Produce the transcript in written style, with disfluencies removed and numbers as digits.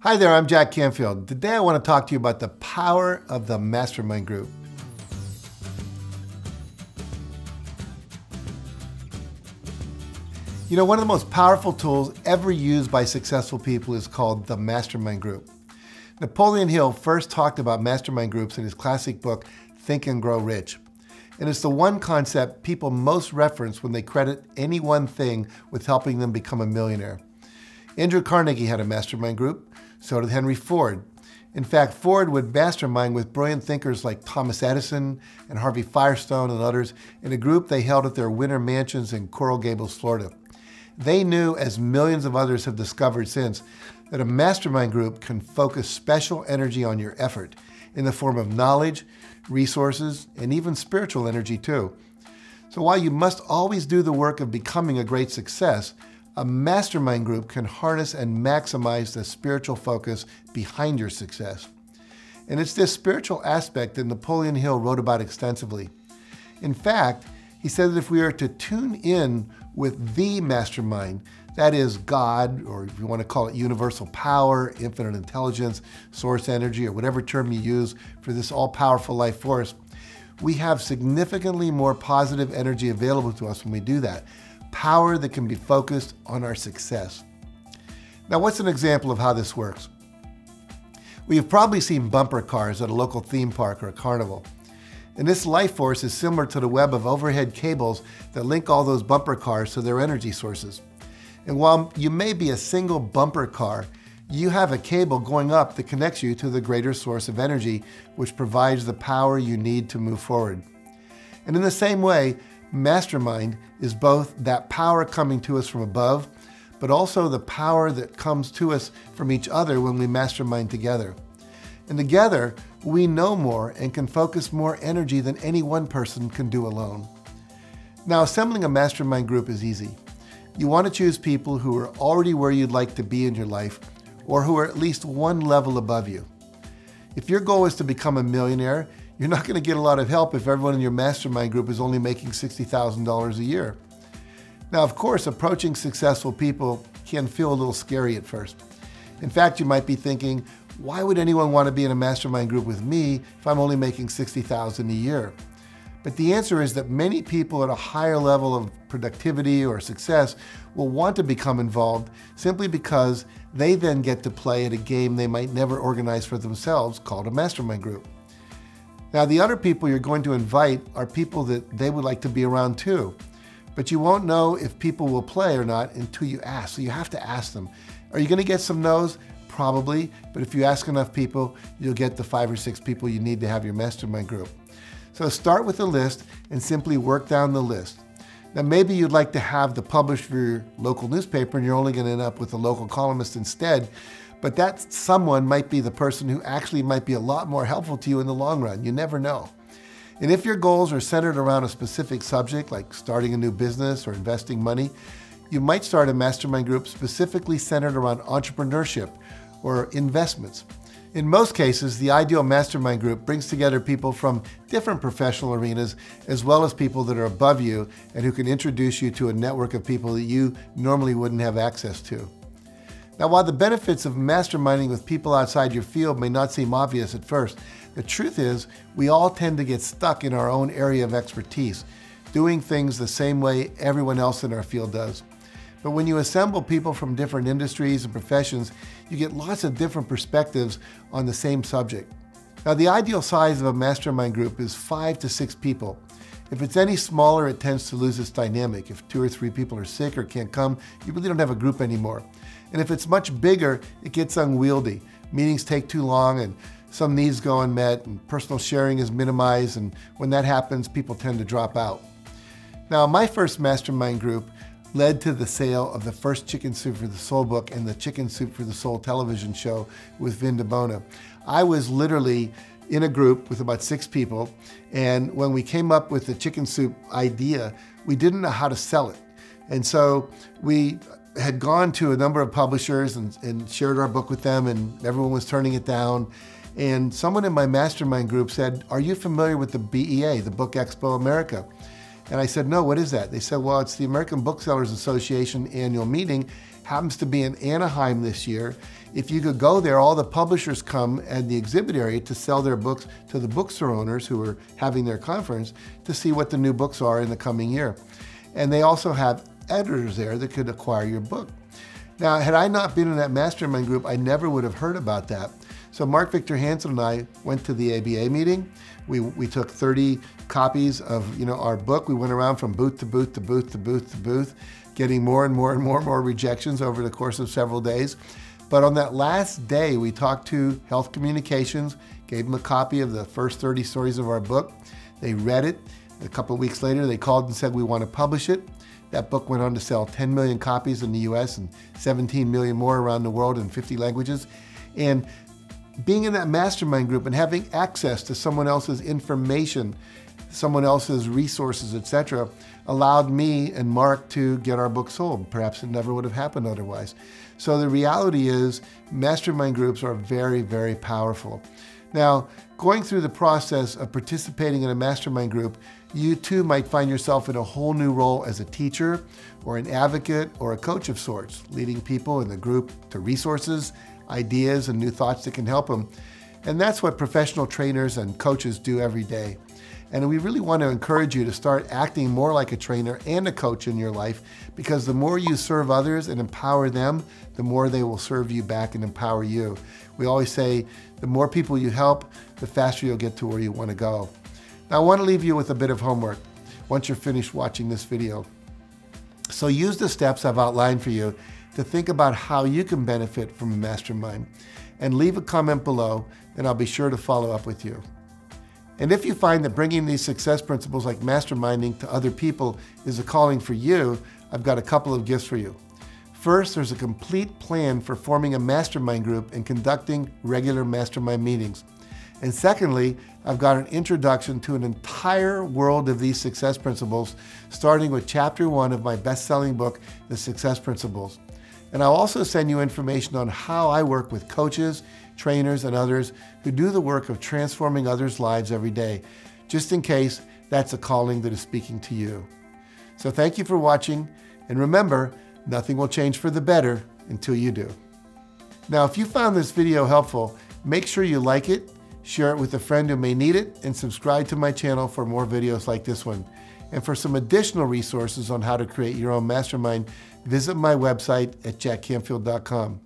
Hi there, I'm Jack Canfield. Today I want to talk to you about the power of the Mastermind group. You know, one of the most powerful tools ever used by successful people is called the Mastermind group. Napoleon Hill first talked about mastermind groups in his classic book, Think and Grow Rich. And it's the one concept people most reference when they credit any one thing with helping them become a millionaire. Andrew Carnegie had a mastermind group, so did Henry Ford. In fact, Ford would mastermind with brilliant thinkers like Thomas Edison and Harvey Firestone and others in a group they held at their winter mansions in Coral Gables, Florida. They knew, as millions of others have discovered since, that a mastermind group can focus special energy on your effort in the form of knowledge, resources, and even spiritual energy too. So while you must always do the work of becoming a great success, a mastermind group can harness and maximize the spiritual focus behind your success. And it's this spiritual aspect that Napoleon Hill wrote about extensively. In fact, he said that if we are to tune in with the mastermind, that is God, or if you want to call it universal power, infinite intelligence, source energy, or whatever term you use for this all-powerful life force, we have significantly more positive energy available to us when we do that. Power that can be focused on our success. Now, what's an example of how this works? We have probably seen bumper cars at a local theme park or a carnival. And this life force is similar to the web of overhead cables that link all those bumper cars to their energy sources. And while you may be a single bumper car, you have a cable going up that connects you to the greater source of energy, which provides the power you need to move forward. And in the same way, Mastermind is both that power coming to us from above, but also the power that comes to us from each other when we mastermind together. And together, we know more and can focus more energy than any one person can do alone. Now, assembling a mastermind group is easy. You want to choose people who are already where you'd like to be in your life, or who are at least one level above you. If your goal is to become a millionaire, you're not going to get a lot of help if everyone in your mastermind group is only making $60,000 a year. Now, of course, approaching successful people can feel a little scary at first. In fact, you might be thinking, why would anyone want to be in a mastermind group with me if I'm only making $60,000 a year? But the answer is that many people at a higher level of productivity or success will want to become involved simply because they then get to play at a game they might never organize for themselves called a mastermind group. Now, the other people you're going to invite are people that they would like to be around too. But you won't know if people will play or not until you ask. So you have to ask them. Are you going to get some no's? Probably. But if you ask enough people, you'll get the 5 or 6 people you need to have your mastermind group. So start with a list and simply work down the list. Now, maybe you'd like to have the publisher for your local newspaper and you're only going to end up with a local columnist instead. But that someone might be the person who actually might be a lot more helpful to you in the long run. You never know. And if your goals are centered around a specific subject, like starting a new business or investing money, you might start a mastermind group specifically centered around entrepreneurship or investments. In most cases, the ideal mastermind group brings together people from different professional arenas, as well as people that are above you and who can introduce you to a network of people that you normally wouldn't have access to. Now, while the benefits of masterminding with people outside your field may not seem obvious at first, the truth is we all tend to get stuck in our own area of expertise, doing things the same way everyone else in our field does. But when you assemble people from different industries and professions, you get lots of different perspectives on the same subject. Now, the ideal size of a mastermind group is 5 to 6 people. If it's any smaller, it tends to lose its dynamic. If 2 or 3 people are sick or can't come, you really don't have a group anymore. And if it's much bigger, it gets unwieldy. Meetings take too long and some needs go unmet and personal sharing is minimized, and when that happens, people tend to drop out. Now, my first mastermind group led to the sale of the first Chicken Soup for the Soul book and the Chicken Soup for the Soul television show with Vin DeBona. I was literally in a group with about 6 people, and when we came up with the chicken soup idea, we didn't know how to sell it. And so we had gone to a number of publishers and shared our book with them, and everyone was turning it down. And someone in my mastermind group said, "Are you familiar with the BEA, the Book Expo America?" And I said, "No, what is that?" They said, "Well, it's the American Booksellers Association annual meeting, happens to be in Anaheim this year. If you could go there, all the publishers come at the exhibit area to sell their books to the bookstore owners who are having their conference to see what the new books are in the coming year. And they also have editors there that could acquire your book. Now, had I not been in that mastermind group, I never would have heard about that. So Mark Victor Hansen and I went to the ABA meeting. We took 30 copies of our book. We went around from booth to booth to booth to booth to booth, getting more and more and more and more rejections over the course of several days. But on that last day, we talked to Health Communications, gave them a copy of the first 30 stories of our book. They read it. A couple of weeks later, they called and said, we want to publish it. That book went on to sell 10 million copies in the US and 17 million more around the world in 50 languages. And being in that mastermind group and having access to someone else's information, someone else's resources, etc., allowed me and Mark to get our book sold. Perhaps it never would have happened otherwise. So the reality is mastermind groups are very, very powerful. Now, going through the process of participating in a mastermind group, you too might find yourself in a whole new role as a teacher or an advocate or a coach of sorts, leading people in the group to resources, ideas, and new thoughts that can help them. And that's what professional trainers and coaches do every day. And we really want to encourage you to start acting more like a trainer and a coach in your life, because the more you serve others and empower them, the more they will serve you back and empower you. We always say, the more people you help, the faster you'll get to where you want to go. Now, I want to leave you with a bit of homework once you're finished watching this video. So use the steps I've outlined for you to think about how you can benefit from a mastermind, and leave a comment below, and I'll be sure to follow up with you. And if you find that bringing these success principles like masterminding to other people is a calling for you, I've got a couple of gifts for you. First, there's a complete plan for forming a mastermind group and conducting regular mastermind meetings. And secondly, I've got an introduction to an entire world of these success principles, starting with chapter 1 of my best-selling book, The Success Principles. And I'll also send you information on how I work with coaches, trainers, and others who do the work of transforming others' lives every day, just in case that's a calling that is speaking to you. So thank you for watching, and remember, nothing will change for the better until you do. Now, if you found this video helpful, make sure you like it, share it with a friend who may need it, and subscribe to my channel for more videos like this one. And for some additional resources on how to create your own mastermind, visit my website at jackcanfield.com.